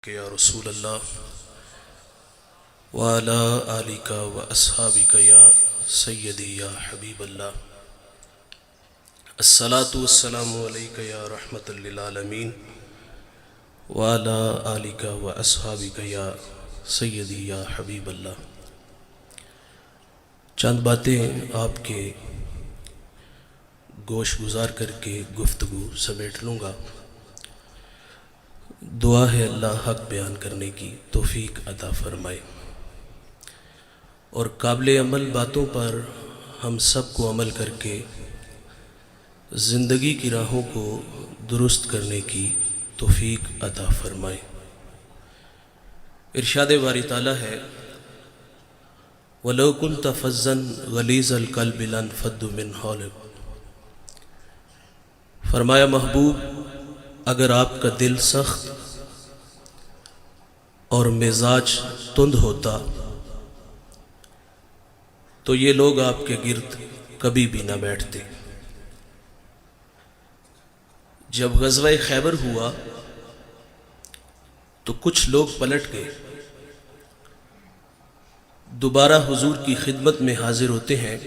کہ یا رسول اللہ وعلا آلک و اصحابک یا سیدی یا حبیب اللہ الصلاة والسلام علیک یا رحمت للعالمین وعلا آلک و اصحابک یا سیدی یا حبیب اللہ۔ چند باتیں آپ کے گوش گزار کر کے گفتگو سمیٹ لوں گا۔ دعا ہے اللہ حق بیان کرنے کی توفیق عطا فرمائے اور قابل عمل باتوں پر ہم سب کو عمل کر کے زندگی کی راہوں کو درست کرنے کی توفیق عطا فرمائے۔ ارشاد باری تعالیٰ ہے وَلَوْ كُنْتَ فَظًّا غَلِيظَ الْقَلْبِ لَانفَضُّوا مِنْ حَوْلِكَ، فرمایا محبوب اگر آپ کا دل سخت اور مزاج تند ہوتا تو یہ لوگ آپ کے گرد کبھی بھی نہ بیٹھتے۔ جب غزوہ خیبر ہوا تو کچھ لوگ پلٹ گئے، دوبارہ حضور کی خدمت میں حاضر ہوتے ہیں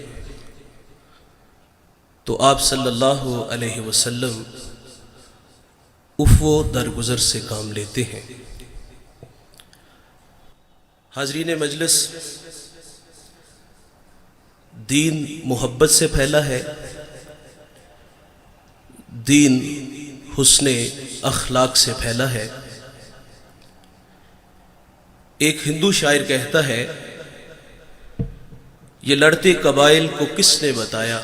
تو آپ صلی اللہ علیہ وسلم عفو درگزر سے کام لیتے ہیں۔ حاضرین مجلس، دین محبت سے پھیلا ہے، دین حسن اخلاق سے پھیلا ہے۔ ایک ہندو شاعر کہتا ہے یہ لڑتے قبائل کو کس نے بتایا،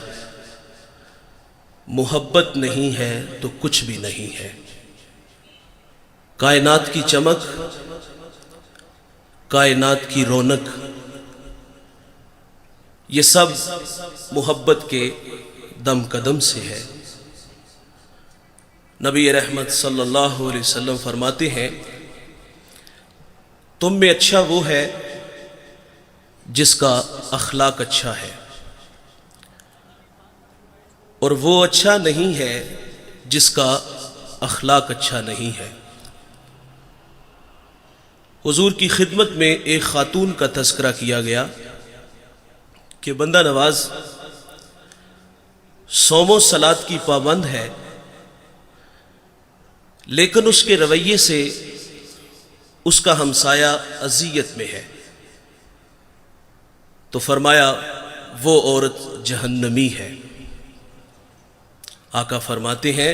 محبت نہیں ہے تو کچھ بھی نہیں ہے۔ کائنات کی چمک، کائنات کی رونق، یہ سب محبت کے دم قدم سے ہے۔ نبی رحمت صلی اللہ علیہ وسلم فرماتے ہیں تم میں اچھا وہ ہے جس کا اخلاق اچھا ہے، اور وہ اچھا نہیں ہے جس کا اخلاق اچھا نہیں ہے۔ حضور کی خدمت میں ایک خاتون کا تذکرہ کیا گیا کہ بندہ نواز صوم و صلات کی پابند ہے، لیکن اس کے رویے سے اس کا ہمسایہ اذیت میں ہے، تو فرمایا وہ عورت جہنمی ہے۔ آقا فرماتے ہیں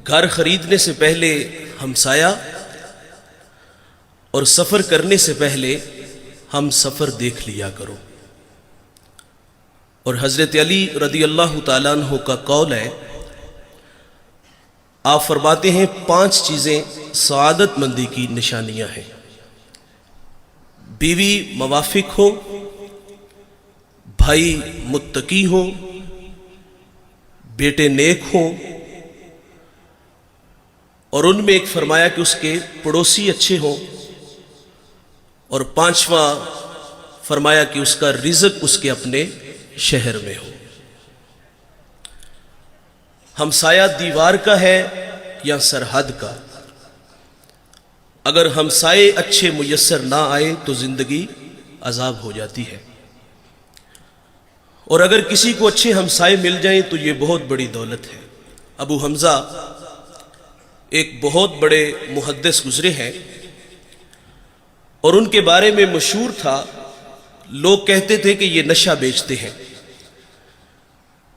گھر خریدنے سے پہلے ہمسایہ اور سفر کرنے سے پہلے ہم سفر دیکھ لیا کرو۔ اور حضرت علی رضی اللہ تعالیٰ عنہ کا قول ہے، آپ فرماتے ہیں 5 چیزیں سعادت مندی کی نشانیاں ہیں: بیوی موافق ہو، بھائی متقی ہو، بیٹے نیک ہوں، اور ان میں ایک فرمایا کہ اس کے پڑوسی اچھے ہوں، اور 5واں فرمایا کہ اس کا رزق اس کے اپنے شہر میں ہو۔ ہمسایہ دیوار کا ہے یا سرحد کا؟ اگر ہمسائے اچھے میسر نہ آئے تو زندگی عذاب ہو جاتی ہے، اور اگر کسی کو اچھے ہمسائے مل جائیں تو یہ بہت بڑی دولت ہے۔ ابو حمزہ ایک بہت بڑے محدث گزرے ہیں، اور ان کے بارے میں مشہور تھا، لوگ کہتے تھے کہ یہ نشہ بیچتے ہیں۔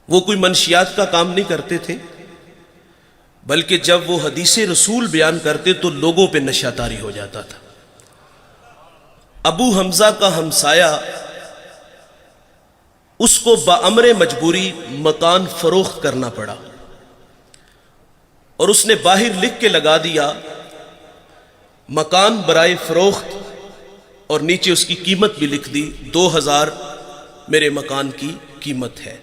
وہ کوئی منشیات کا کام نہیں کرتے تھے، بلکہ جب وہ حدیث رسول بیان کرتے تو لوگوں پہ نشہ طاری ہو جاتا تھا۔ ابو حمزہ کا ہمسایہ اس کو بامر مجبوری مکان فروخت کرنا پڑا، اور اس نے باہر لکھ کے لگا دیا مکان برائے فروخت، اور نیچے اس کی قیمت بھی لکھ دی 2000 میرے مکان کی قیمت ہے،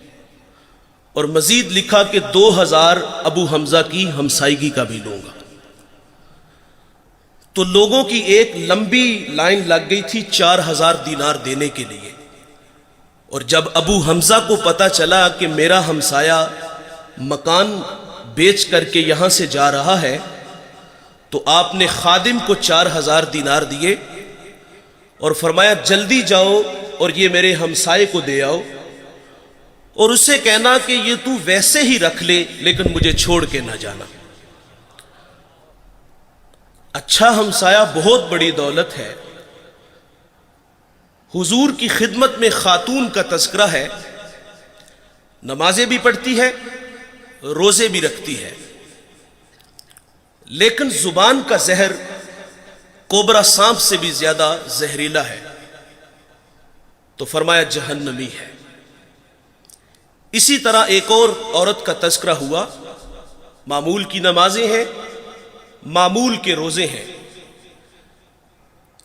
اور مزید لکھا کہ 2000 ابو حمزہ کی ہمسائیگی کا بھی لوں گا۔ تو لوگوں کی ایک لمبی لائن لگ گئی تھی 4000 دینار دینے کے لیے، اور جب ابو حمزہ کو پتا چلا کہ میرا ہمسایہ مکان بیچ کر کے یہاں سے جا رہا ہے تو آپ نے خادم کو 4000 دینار دیے اور فرمایا جلدی جاؤ اور یہ میرے ہمسائے کو دے آؤ اور اسے کہنا کہ یہ تو ویسے ہی رکھ لے لیکن مجھے چھوڑ کے نہ جانا۔ اچھا ہمسایہ بہت بڑی دولت ہے۔ حضور کی خدمت میں خاتون کا تذکرہ ہے، نمازیں بھی پڑھتی ہے، روزے بھی رکھتی ہے، لیکن زبان کا زہر کوبرا سانپ سے بھی زیادہ زہریلا ہے، تو فرمایا جہنمی ہے۔ اسی طرح ایک اور عورت کا تذکرہ ہوا، معمول کی نمازیں ہیں، معمول کے روزے ہیں،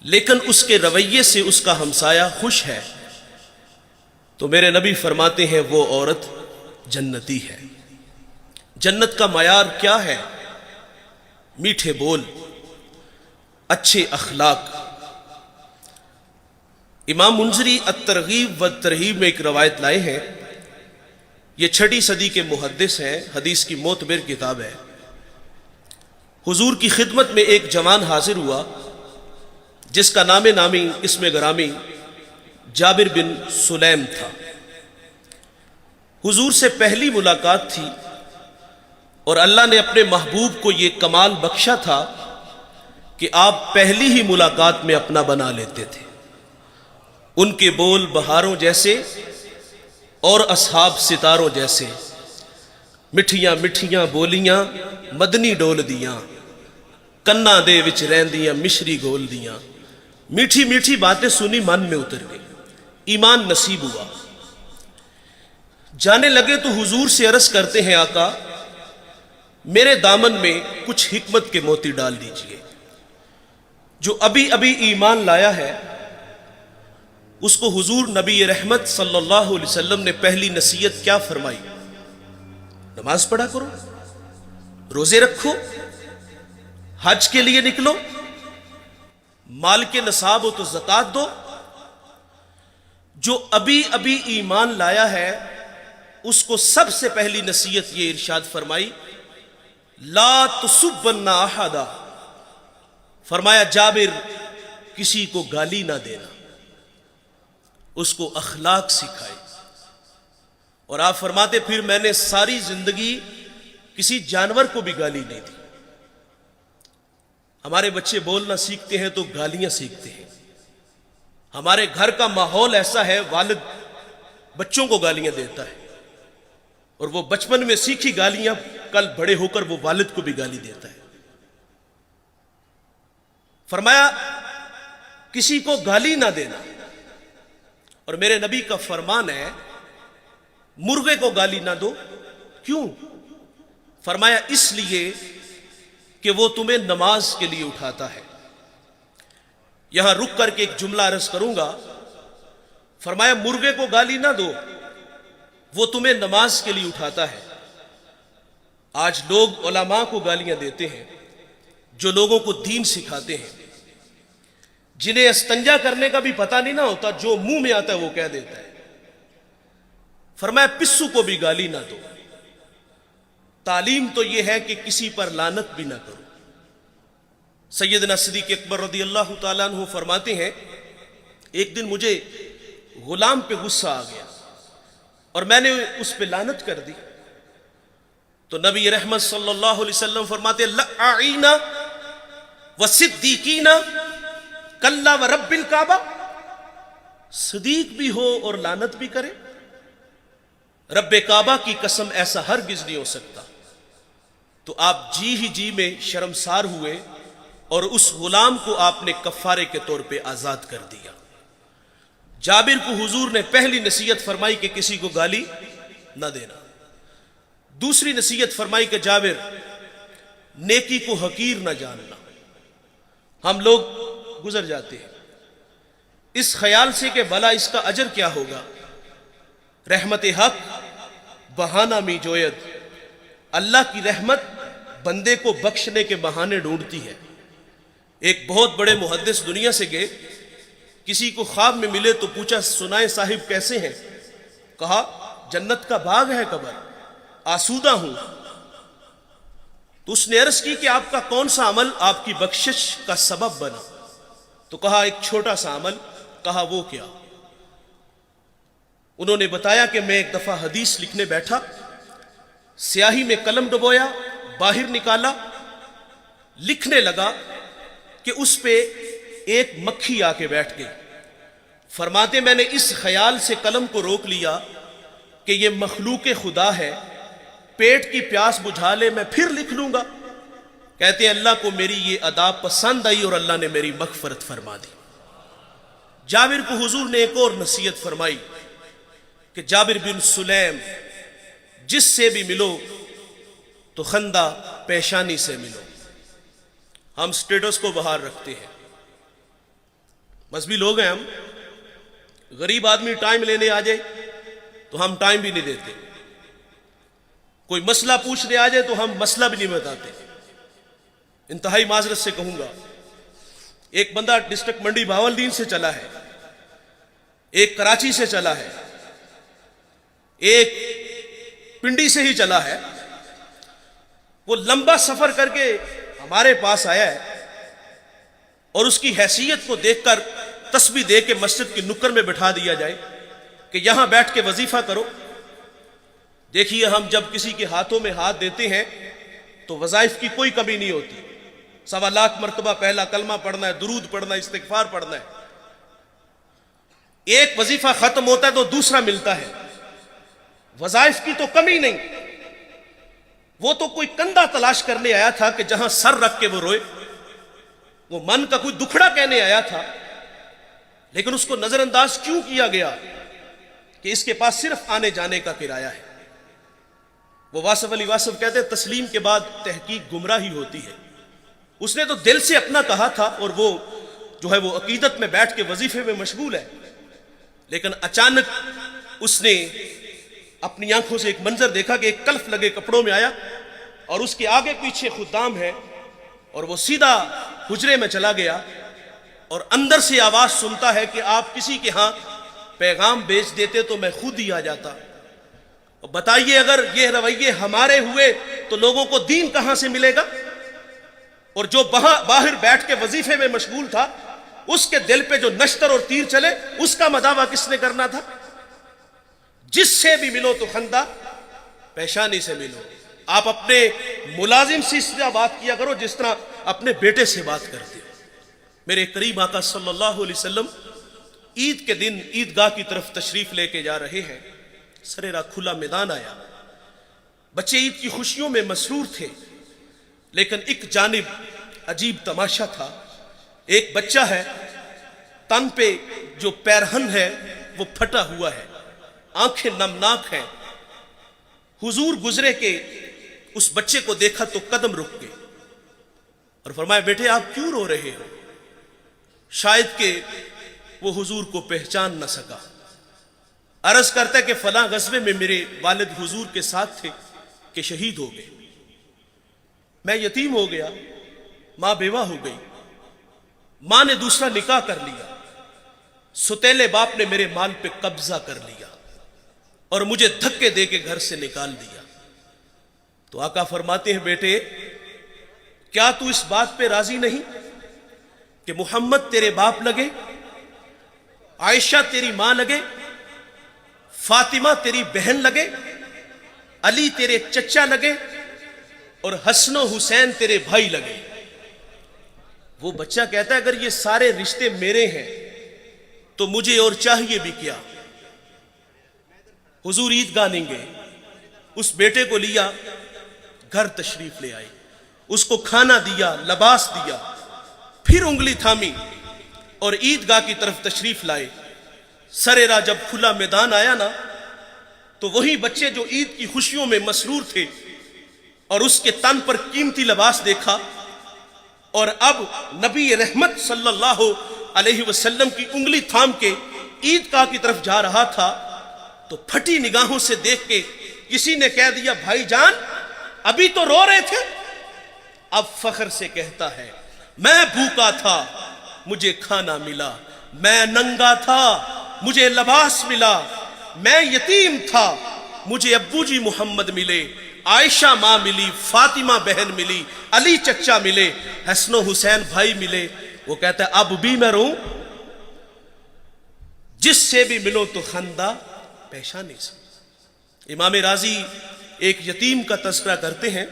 لیکن اس کے رویے سے اس کا ہمسایہ خوش ہے، تو میرے نبی فرماتے ہیں وہ عورت جنتی ہے۔ جنت کا معیار کیا ہے؟ میٹھے بول، اچھے اخلاق۔ امام منذری الترغیب والترہیب میں ایک روایت لائے ہیں، یہ 6 صدی کے محدث ہیں، حدیث کی معتبر کتاب ہے۔ حضور کی خدمت میں ایک جوان حاضر ہوا جس کا نام نامی اسم گرامی جابر بن سلیم تھا۔ حضور سے پہلی ملاقات تھی اور اللہ نے اپنے محبوب کو یہ کمال بخشا تھا کہ آپ پہلی ہی ملاقات میں اپنا بنا لیتے تھے۔ ان کے بول بہاروں جیسے اور اصحاب ستاروں جیسے، مٹھیاں مٹھیاں بولیاں مدنی ڈول دیاں، کنا دے وچ رہندیاں مشری گول دیاں۔ میٹھی میٹھی باتیں سنی من میں اتر گئی، ایمان نصیب ہوا۔ جانے لگے تو حضور سے عرض کرتے ہیں آقا میرے دامن میں کچھ حکمت کے موتی ڈال دیجئے، جو ابھی ابھی ایمان لایا ہے اس کو حضور نبی رحمت صلی اللہ علیہ وسلم نے پہلی نصیحت کیا فرمائی؟ نماز پڑھا کرو، روزے رکھو، حج کے لیے نکلو، مال کے نصاب ہو تو زکوٰۃ دو۔ جو ابھی ابھی ایمان لایا ہے اس کو سب سے پہلی نصیحت یہ ارشاد فرمائی، لا تسبن احدا، فرمایا جابر کسی کو گالی نہ دینا، اس کو اخلاق سکھائے۔ اور آپ فرماتے پھر میں نے ساری زندگی کسی جانور کو بھی گالی نہیں دی۔ ہمارے بچے بولنا سیکھتے ہیں تو گالیاں سیکھتے ہیں۔ ہمارے گھر کا ماحول ایسا ہے، والد بچوں کو گالیاں دیتا ہے اور وہ بچپن میں سیکھی گالیاں کل بڑے ہو کر وہ والد کو بھی گالی دیتا ہے۔ فرمایا کسی کو گالی نہ دینا، اور میرے نبی کا فرمان ہے مرغے کو گالی نہ دو۔ کیوں؟ فرمایا اس لیے کہ وہ تمہیں نماز کے لیے اٹھاتا ہے۔ یہاں رک کر کے ایک جملہ عرض کروں گا، فرمایا مرغے کو گالی نہ دو، وہ تمہیں نماز کے لیے اٹھاتا ہے۔ آج لوگ علماء کو گالیاں دیتے ہیں، جو لوگوں کو دین سکھاتے ہیں، جنہیں استنجا کرنے کا بھی پتہ نہیں نہ ہوتا، جو منہ میں آتا ہے وہ کہہ دیتا ہے۔ فرمایا پسو کو بھی گالی نہ دو۔ تعلیم تو یہ ہے کہ کسی پر لعنت بھی نہ کرو۔ سیدنا صدیق اکبر رضی اللہ تعالیٰ عنہ فرماتے ہیں ایک دن مجھے غلام پہ غصہ آ گیا اور میں نے اس پہ لعنت کر دی، تو نبی رحمت صلی اللہ علیہ وسلم فرماتے لعینا وصدیقینا کلا ورب الکعبہ، صدیق بھی ہو اور لعنت بھی کرے، رب کعبہ کی قسم ایسا ہرگز نہیں ہو سکتا۔ تو آپ جی میں شرمسار ہوئے اور اس غلام کو آپ نے کفارے کے طور پہ آزاد کر دیا۔ جابر کو حضور نے پہلی نصیحت فرمائی کہ کسی کو گالی نہ دینا۔ دوسری نصیحت فرمائی کہ جابر نیکی کو حقیر نہ جاننا۔ ہم لوگ گزر جاتے ہیں اس خیال سے کہ بھلا اس کا اجر کیا ہوگا۔ رحمت حق بہانہ می جوید، اللہ کی رحمت بندے کو بخشنے کے بہانے ڈھونڈتی ہے۔ ایک بہت بڑے محدث دنیا سے گئے، کسی کو خواب میں ملے تو پوچھا سنائے صاحب کیسے ہیں؟ کہا جنت کا باغ ہے قبر، آسودہ ہوں۔ تو اس نے عرض کی کہ آپ کا کون سا عمل آپ کی بخشش کا سبب بنا؟ تو کہا ایک چھوٹا سا عمل. کہا وہ کیا؟ انہوں نے بتایا کہ میں ایک دفعہ حدیث لکھنے بیٹھا, سیاہی میں قلم ڈبویا, باہر نکالا, لکھنے لگا کہ اس پہ ایک مکھی آ کے بیٹھ گئی. فرماتے میں نے اس خیال سے قلم کو روک لیا کہ یہ مخلوق خدا ہے, پیٹ کی پیاس بجھا لے میں پھر لکھ لوں گا. کہتے ہیں اللہ کو میری یہ ادا پسند آئی اور اللہ نے میری مغفرت فرما دی. جابر کو حضور نے ایک اور نصیحت فرمائی کہ جابر بن سلیم, جس سے بھی ملو تو خندہ پیشانی سے ملو. ہم سٹیٹس کو باہر رکھتے ہیں, مذہبی لوگ ہیں ہم. غریب آدمی ٹائم لینے آ جائے تو ہم ٹائم بھی نہیں دیتے, کوئی مسئلہ پوچھنے آ جائے تو ہم مسئلہ بھی نہیں بتاتے. انتہائی معذرت سے کہوں گا, ایک بندہ ڈسٹرکٹ منڈی بہاولدین سے چلا ہے, ایک کراچی سے چلا ہے, ایک پنڈی سے ہی چلا ہے. وہ لمبا سفر کر کے ہمارے پاس آیا ہے اور اس کی حیثیت کو دیکھ کر تسبیح دے کے مسجد کی نکر میں بٹھا دیا جائے کہ یہاں بیٹھ کے وظیفہ کرو. دیکھیے ہم جب کسی کے ہاتھوں میں ہاتھ دیتے ہیں تو وظائف کی کوئی کمی نہیں ہوتی. 1.25 لاکھ مرتبہ پہلا کلمہ پڑھنا ہے, درود پڑھنا ہے, استغفار پڑھنا ہے. ایک وظیفہ ختم ہوتا ہے تو دوسرا ملتا ہے. وظائف کی تو کمی نہیں. وہ تو کوئی کندھا تلاش کرنے آیا تھا کہ جہاں سر رکھ کے وہ روئے. وہ من کا کوئی دکھڑا کہنے آیا تھا, لیکن اس کو نظر انداز کیوں کیا گیا کہ اس کے پاس صرف آنے جانے کا کرایہ ہے. وہ واصف علی واصف کہتے ہیں تسلیم کے بعد تحقیق گمراہی ہوتی ہے. اس نے تو دل سے اپنا کہا تھا اور وہ جو ہے وہ عقیدت میں بیٹھ کے وظیفے میں مشغول ہے, لیکن اچانک اس نے اپنی آنکھوں سے ایک منظر دیکھا کہ ایک کلف لگے کپڑوں میں آیا اور اس کے آگے پیچھے خدام ہے, اور وہ سیدھا حجرے میں چلا گیا اور اندر سے آواز سنتا ہے کہ آپ کسی کے ہاں پیغام بیچ دیتے تو میں خود ہی آ جاتا. بتائیے اگر یہ رویے ہمارے ہوئے تو لوگوں کو دین کہاں سے ملے گا؟ اور جو باہر بیٹھ کے وظیفے میں مشغول تھا اس کے دل پہ جو نشتر اور تیر چلے اس کا مداوع کس نے کرنا تھا؟ جس سے بھی ملو تو خندہ پیشانی سے ملو. آپ اپنے ملازم سے اس طرح بات کیا کرو جس طرح اپنے بیٹے سے بات کرتے ہو. میرے کریم آقا صلی اللہ علیہ وسلم عید کے دن عیدگاہ کی طرف تشریف لے کے جا رہے ہیں. سریرا کھلا میدان آیا, بچے عید کی خوشیوں میں مسرور تھے, لیکن ایک جانب عجیب تماشا تھا. ایک بچہ ہے, تن پہ جو پیرہن ہے وہ پھٹا ہوا ہے, آنکھیں نمناک ہیں. حضور گزرے کے اس بچے کو دیکھا تو قدم رک گئے اور فرمایا بیٹے آپ کیوں رو رہے ہو؟ شاید کہ وہ حضور کو پہچان نہ سکا. عرض کرتا ہے کہ فلاں غزوے میں میرے والد حضور کے ساتھ تھے کہ شہید ہو گئے, میں یتیم ہو گیا, ماں بیوہ ہو گئی, ماں نے دوسرا نکاح کر لیا, ستیلے باپ نے میرے مال پہ قبضہ کر لیا اور مجھے دھکے دے کے گھر سے نکال دیا. تو آقا فرماتے ہیں بیٹے کیا تو اس بات پہ راضی نہیں کہ محمد تیرے باپ لگے, عائشہ تیری ماں لگے, فاطمہ تیری بہن لگے, علی تیرے چچا لگے اور حسن و حسین تیرے بھائی لگے. وہ بچہ کہتا ہے اگر یہ سارے رشتے میرے ہیں تو مجھے اور چاہیے بھی کیا. حضور عیدگاہ نہیں گئے, اس بیٹے کو لیا, گھر تشریف لے آئے, اس کو کھانا دیا, لباس دیا, پھر انگلی تھامی اور عیدگاہ کی طرف تشریف لائے. سریرا جب کھلا میدان آیا نا تو وہی بچے جو عید کی خوشیوں میں مسرور تھے اور اس کے تن پر قیمتی لباس دیکھا اور اب نبی رحمت صلی اللہ علیہ وسلم کی انگلی تھام کے عیدگاہ کی طرف جا رہا تھا تو پھٹی نگاہوں سے دیکھ کے کسی نے کہہ دیا بھائی جان ابھی تو رو رہے تھے. اب فخر سے کہتا ہے میں بھوکا تھا مجھے کھانا ملا, میں ننگا تھا مجھے لباس ملا, میں یتیم تھا مجھے ابو جی محمد ملے, عائشہ ماں ملی، فاطمہ بہن ملی، علی چچا ملے، حسن و حسین بھائی ملے. وہ کہتا ہے اب بھی میں رہوں، جس سے بھی ملو تو خندہ پیشانی سے. امام راضی ایک یتیم کا تذکرہ کرتے ہیں.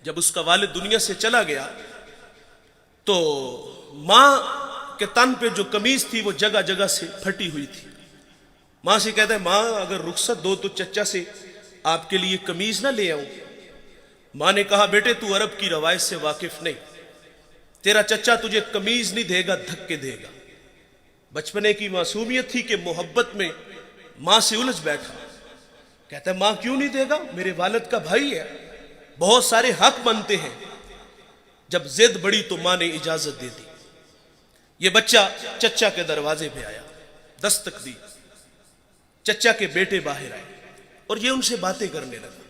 جب اس کا والد دنیا سے چلا گیا تو ماں کے تن پہ جو قمیض تھی وہ جگہ جگہ سے پھٹی ہوئی تھی. ماں سے کہتا ہے ماں اگر رخصت دو تو چچا سے آپ کے لیے قمیض نہ لے آؤں. ماں نے کہا بیٹے تو عرب کی روایت سے واقف نہیں، تیرا چچا تجھے قمیض نہیں دے گا، دھکے دے گا. بچپنے کی معصومیت تھی کہ محبت میں ماں سے الجھ بیٹھا. کہتا ہے ماں کیوں نہیں دے گا، میرے والد کا بھائی ہے، بہت سارے حق بنتے ہیں. جب ضد بڑی تو ماں نے اجازت دے دی. یہ بچہ چچا کے دروازے پہ آیا، دستک دی. چچا کے بیٹے باہر آئے اور یہ ان سے باتیں کرنے لگا.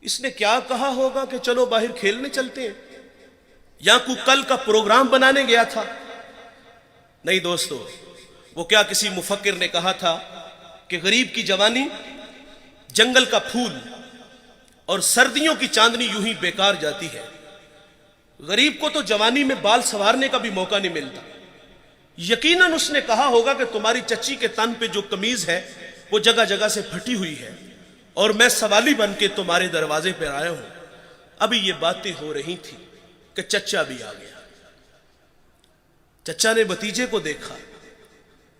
اس نے کیا کہا ہوگا کہ چلو باہر کھیلنے چلتے ہیں، یا کوئی کل کا پروگرام بنانے گیا تھا. نہیں دوستو، وہ کیا کسی مفکر نے کہا تھا کہ غریب کی جوانی جنگل کا پھول اور سردیوں کی چاندنی یوں ہی بیکار جاتی ہے. غریب کو تو جوانی میں بال سنوارنے کا بھی موقع نہیں ملتا. یقیناً اس نے کہا ہوگا کہ تمہاری چچی کے تن پہ جو قمیض ہے وہ جگہ جگہ سے پھٹی ہوئی ہے اور میں سوالی بن کے تمہارے دروازے پہ آیا ہوں. ابھی یہ باتیں ہو رہی تھی کہ چچا بھی آ گیا. چچا نے بھتیجے کو دیکھا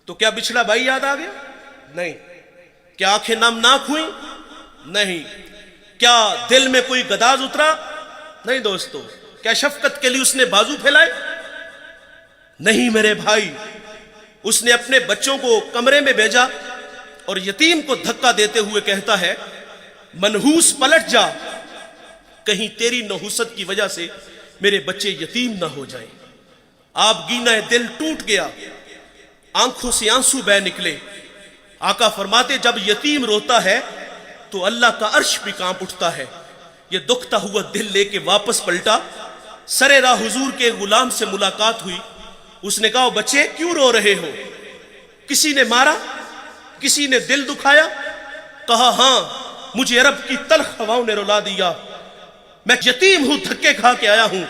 تو کیا بچھڑا بھائی یاد آ گیا؟ نہیں. کیا آنکھیں نمناک ہوئیں؟ نہیں. کیا دل میں کوئی گداز اترا؟ نہیں دوستو. کیا شفقت کے لیے اس نے بازو پھیلائے؟ نہیں میرے بھائی. اس نے اپنے بچوں کو کمرے میں بھیجا اور یتیم کو دھکا دیتے ہوئے کہتا ہے منحوس پلٹ جا، کہیں تیری نحوست کی وجہ سے میرے بچے یتیم نہ ہو جائیں. آپ گینا دل ٹوٹ گیا، آنکھوں سے آنسو بہہ نکلے. آقا فرماتے جب یتیم روتا ہے تو اللہ کا عرش بھی کانپ اٹھتا ہے. یہ دکھتا ہوا دل لے کے واپس پلٹا. سرے راہ حضور کے غلام سے ملاقات ہوئی. اس نے کہا بچے کیوں رو رہے ہو؟ کسی نے مارا؟ کسی نے دل دکھایا؟ کہا ہاں، مجھے عرب کی تلخ ہواؤں نے رلا دیا، میں یتیم ہوں، دھکے کھا کے آیا ہوں.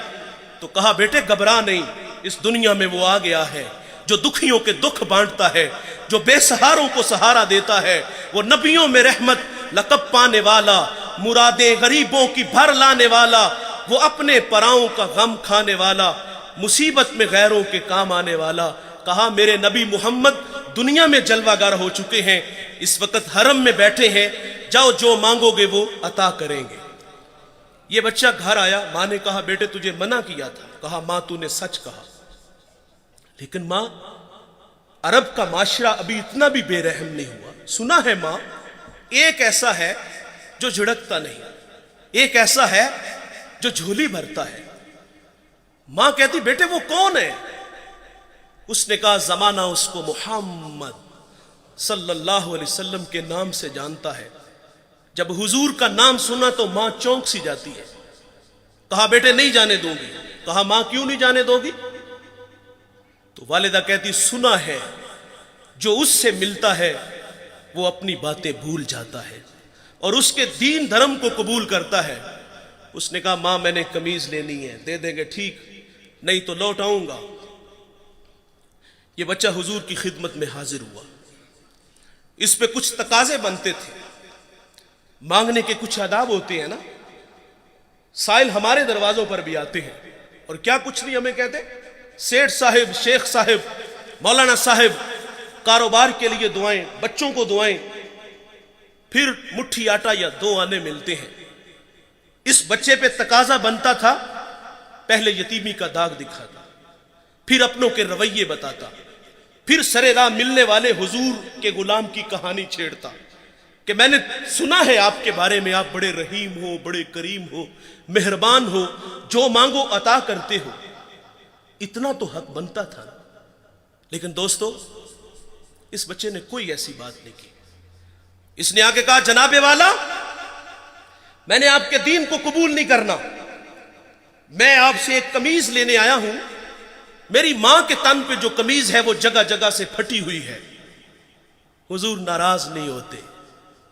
تو کہا بیٹے گھبرا نہیں، اس دنیا میں وہ آ گیا ہے جو دکھیوں کے دکھ بانٹتا ہے، جو بے سہاروں کو سہارا دیتا ہے. وہ نبیوں میں رحمت لقب پانے والا، مرادیں غریبوں کی بھر لانے والا، وہ اپنے پراؤں کا غم کھانے والا، مصیبت میں غیروں کے کام آنے والا. کہا میرے نبی محمد دنیا میں جلوہ گر ہو چکے ہیں، اس وقت حرم میں بیٹھے ہیں، جاؤ جو مانگو گے وہ عطا کریں گے. یہ بچہ گھر آیا. ماں نے کہا بیٹے تجھے منع کیا تھا. کہا ماں تو نے سچ کہا، لیکن ماں عرب کا معاشرہ ابھی اتنا بھی بے رحم نہیں ہوا. سنا ہے ماں ایک ایسا ہے جو جھڑکتا نہیں، ایک ایسا ہے جو جھولی بھرتا ہے. ماں کہتی بیٹے وہ کون ہے؟ اس نے کہا زمانہ اس کو محمد صلی اللہ علیہ وسلم کے نام سے جانتا ہے. جب حضور کا نام سنا تو ماں چونک سی جاتی ہے. کہا بیٹے نہیں جانے دوں گی. کہا ماں کیوں نہیں جانے دو گی؟ تو والدہ کہتی سنا ہے جو اس سے ملتا ہے وہ اپنی باتیں بھول جاتا ہے اور اس کے دین دھرم کو قبول کرتا ہے. اس نے کہا ماں میں نے قمیض لینی ہے، دے دیں گے ٹھیک، نہیں تو لوٹ آؤں گا. یہ بچہ حضور کی خدمت میں حاضر ہوا. اس پہ کچھ تقاضے بنتے تھے، مانگنے کے کچھ آداب ہوتے ہیں نا. سائل ہمارے دروازوں پر بھی آتے ہیں اور کیا کچھ نہیں ہمیں کہتے، سیٹھ صاحب، شیخ صاحب، مولانا صاحب، کاروبار کے لیے دعائیں، بچوں کو دعائیں، پھر مٹھی آٹا یا 2 آنے ملتے ہیں. اس بچے پہ تقاضا بنتا تھا، پہلے یتیمی کا داغ دکھاتا، پھر اپنوں کے رویے بتاتا، پھر سرے راہ ملنے والے حضور کے غلام کی کہانی چھیڑتا کہ میں نے سنا ہے آپ کے بارے میں آپ بڑے رحیم ہو، بڑے کریم ہو، مہربان ہو، جو مانگو عطا کرتے ہو. اتنا تو حق بنتا تھا. لیکن دوستو اس بچے نے کوئی ایسی بات نہیں کی. اس نے آگے کہا جناب والا میں نے آپ کے دین کو قبول نہیں کرنا، میں آپ سے ایک قمیض لینے آیا ہوں، میری ماں کے تن پہ جو قمیض ہے وہ جگہ جگہ سے پھٹی ہوئی ہے. حضور ناراض نہیں ہوتے،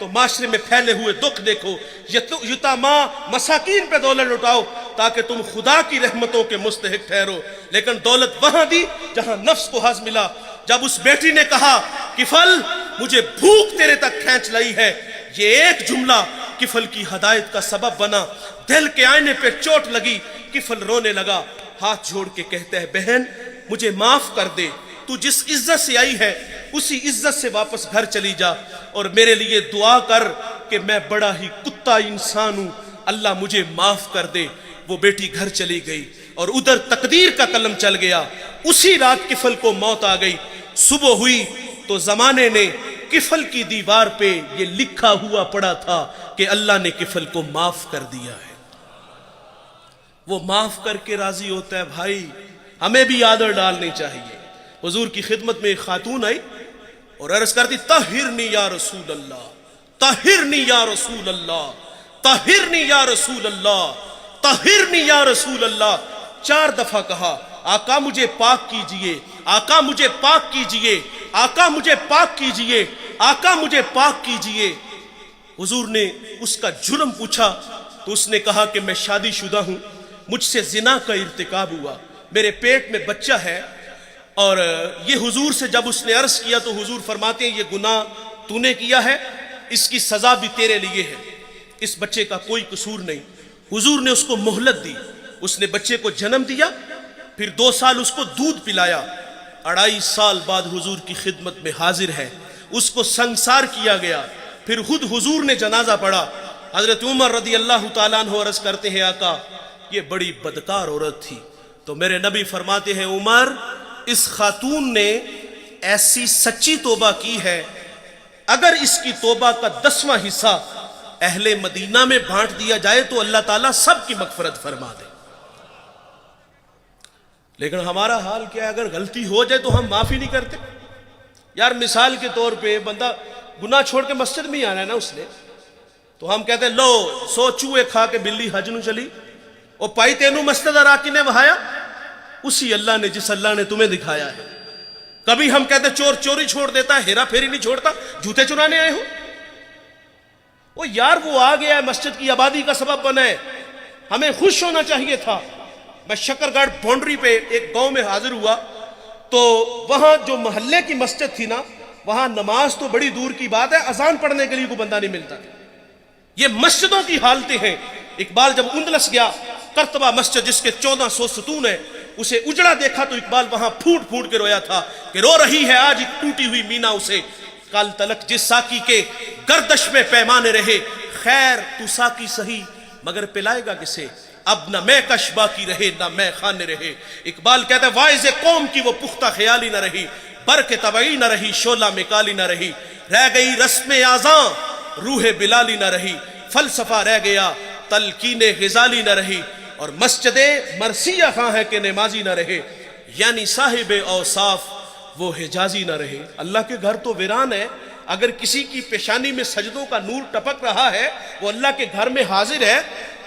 تو معاشرے میں پھیلے ہوئے دکھ دیکھو، یتاما مساکین پہ دولت لٹاؤ تاکہ تم خدا کی رحمتوں کے مستحق ٹھہرو۔ لیکن دولت وہاں دی جہاں نفس کو حظ ملا۔ جب اس بیٹی نے کہا کفل مجھے بھوک تیرے تک کھینچ لائی ہے، یہ ایک جملہ کفل کی ہدایت کا سبب بنا۔ دل کے آئینے پہ چوٹ لگی، کفل رونے لگا، ہاتھ جوڑ کے کہتا ہے بہن مجھے معاف کر دے، تو جس عزت سے آئی ہے اسی عزت سے واپس گھر چلی جا، اور میرے لیے دعا کر کہ میں بڑا ہی کتا انسان ہوں، اللہ مجھے معاف کر دے۔ وہ بیٹی گھر چلی گئی اور ادھر تقدیر کا قلم چل گیا۔ اسی رات کفل کو موت آ گئی۔ صبح ہوئی تو زمانے نے کفل کی دیوار پہ یہ لکھا ہوا پڑا تھا کہ اللہ نے کفل کو معاف کر دیا ہے۔ وہ معاف کر کے راضی ہوتا ہے۔ بھائی ہمیں بھی عادت ڈالنی چاہیے۔ حضور کی خدمت میں ایک خاتون آئی اور عرض کرتی طہرنی یا رسول اللہ، طہرنی یا رسول اللہ، طہرنی یا رسول اللہ، طہرنی یا رسول اللہ۔ 4 دفعہ کہا آقا مجھے پاک کیجئے، آقا مجھے پاک کیجئے، آقا مجھے پاک کیجئے، آقا مجھے پاک کیجئے۔ حضور نے اس کا جرم پوچھا تو اس نے کہا کہ میں شادی شدہ ہوں، مجھ سے زنا کا ارتکاب ہوا، میرے پیٹ میں بچہ ہے۔ اور یہ حضور سے جب اس نے عرض کیا تو حضور فرماتے ہیں یہ گناہ تو نے کیا ہے، اس کی سزا بھی تیرے لیے ہے، اس بچے کا کوئی قصور نہیں۔ حضور نے اس کو مہلت دی، اس نے بچے کو جنم دیا، پھر 2 سال اس کو دودھ پلایا۔ 2.5 سال بعد حضور کی خدمت میں حاضر ہے، اس کو سنگسار کیا گیا، پھر خود حضور نے جنازہ پڑھا۔ حضرت عمر رضی اللہ تعالیٰ عنہ عرض کرتے ہیں آقا یہ بڑی بدکار عورت تھی، تو میرے نبی فرماتے ہیں عمر اس خاتون نے ایسی سچی توبہ کی ہے، اگر اس کی توبہ کا 10واں حصہ اہل مدینہ میں بانٹ دیا جائے تو اللہ تعالیٰ سب کی مغفرت فرما دے۔ لیکن ہمارا حال کیا ہے، اگر غلطی ہو جائے تو ہم معافی نہیں کرتے۔ یار مثال کے طور پہ بندہ گناہ چھوڑ کے مسجد میں ہی آنا ہے نا اس نے، تو ہم کہتے ہیں لو 100 چوہے کھا کے بلی حج نو چلی، اور پائی تینوں مسجد اراکی نے وہایا، اسی اللہ نے جس اللہ نے تمہیں دکھایا ہے۔ کبھی ہم کہتے چور چوری چھوڑ دیتا ہے، ہیرا پھیری نہیں چھوڑتا، جوتے چرانے آئے ہو۔ وہ یار وہ آ گیا ہے، مسجد کی آبادی کا سبب بنا ہے، ہمیں خوش ہونا چاہیے تھا۔ میں شکر گڑھ باؤنڈری پہ ایک گاؤں میں حاضر ہوا تو وہاں جو محلے کی مسجد تھی نا، وہاں نماز تو بڑی دور کی بات ہے، اذان پڑھنے کے لیے کوئی بندہ نہیں ملتا تھا۔ یہ مسجدوں کی حالتیں ہیں۔ اقبال جب اندلس گیا، قرطبہ مسجد جس کے 1400 ستون ہیں، اسے اجڑا دیکھا تو اقبال وہاں پھوٹ پھوٹ کے رویا تھا کہ رو رہی ہے آج ایک ٹوٹی ہوئی مینا اسے، کل تلک جس ساکی کے گردش میں پیمانے رہے، خیر تو ساکی سہی مگر پلائے گا کسے، اب نہ میں کش باقی رہے نہ میں خانے رہے۔ اقبال کہتا ہے واعظ قوم کی وہ پختہ خیالی نہ رہی، برق طبعی نہ رہی، شعلہ مکالی نہ رہی، رہ گئی رسم اذاں روح بلالی نہ رہی، فلسفہ رہ گیا تلقین غزالی نہ رہی، اور مسجد مرثیہ خواہ ہے کہ نمازی نہ رہے، یعنی صاحب اوصاف وہ حجازی نہ رہے۔ اللہ کے گھر تو ویران ہے، اگر کسی کی پیشانی میں سجدوں کا نور ٹپک رہا ہے، وہ اللہ کے گھر میں حاضر ہے،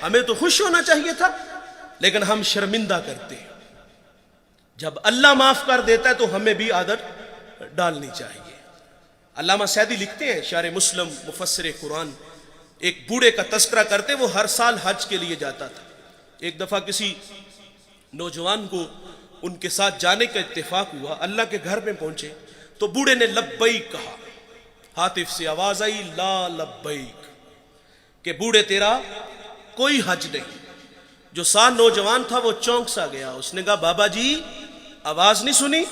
ہمیں تو خوش ہونا چاہیے تھا، لیکن ہم شرمندہ کرتے ہیں۔ جب اللہ معاف کر دیتا ہے تو ہمیں بھی عادت ڈالنی چاہیے۔ علامہ سعدی لکھتے ہیں، شارح مسلم مفسر قرآن، ایک بوڑھے کا تذکرہ کرتے، وہ ہر سال حج کے لیے جاتا تھا۔ ایک دفعہ کسی نوجوان کو ان کے ساتھ جانے کا اتفاق ہوا، اللہ کے گھر میں پہنچے تو بوڑھے نے لبیک کہا، ہاتف سے آواز آئی لا لبیک، کہ بوڑھے تیرا کوئی حج نہیں۔ جو سال نوجوان تھا وہ چونک سا گیا، اس نے کہا بابا جی آواز نہیں سنی؟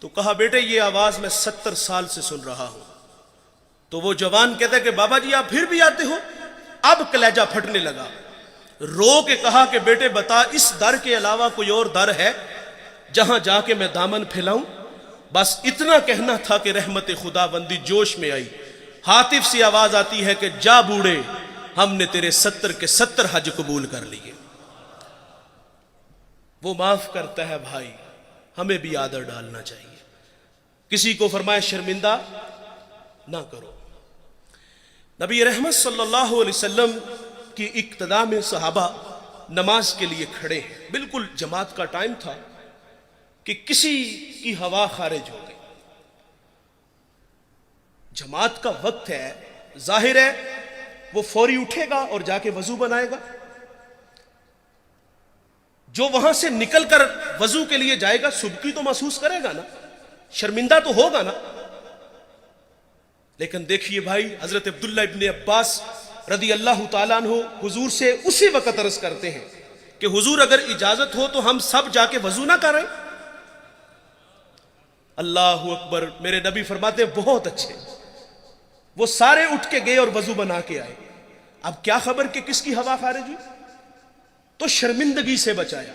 تو کہا بیٹے یہ آواز میں 70 سال سے سن رہا ہوں۔ تو وہ جوان کہتا ہے کہ بابا جی آپ پھر بھی آتے ہو؟ اب کلیجہ پھٹنے لگا، رو کے کہا کہ بیٹے بتا اس در کے علاوہ کوئی اور در ہے جہاں جا کے میں دامن پھیلاؤں؟ بس اتنا کہنا تھا کہ رحمت خدا بندی جوش میں آئی، ہاتف سے آواز آتی ہے کہ جا بوڑھے ہم نے تیرے 70 کے 70 حج قبول کر لیے۔ وہ معاف کرتا ہے بھائی، ہمیں بھی عادت ڈالنا چاہیے۔ کسی کو فرمائے شرمندہ نہ کرو۔ نبی رحمت صلی اللہ علیہ وسلم کی اقتداء میں صحابہ نماز کے لیے کھڑے ہیں، بالکل جماعت کا ٹائم تھا کہ کسی کی ہوا خارج ہو گئی، جماعت کا وقت ہے، ظاہر ہے وہ فوری اٹھے گا اور جا کے وضو بنائے گا. جو وہاں سے نکل کر وضو کے لیے جائے گا سبکی تو محسوس کرے گا نا, شرمندہ تو ہوگا نا. لیکن دیکھیے بھائی, حضرت عبداللہ ابن عباس رضی اللہ تعالیٰ عنہ حضور سے اسی وقت عرض کرتے ہیں کہ حضور اگر اجازت ہو تو ہم سب جا کے وضو نہ کریں. اللہ اکبر. میرے نبی فرماتے ہیں بہت اچھے. وہ سارے اٹھ کے گئے اور وضو بنا کے آئے. اب کیا خبر کہ کس کی ہوا خارج ہوئی, تو شرمندگی سے بچایا.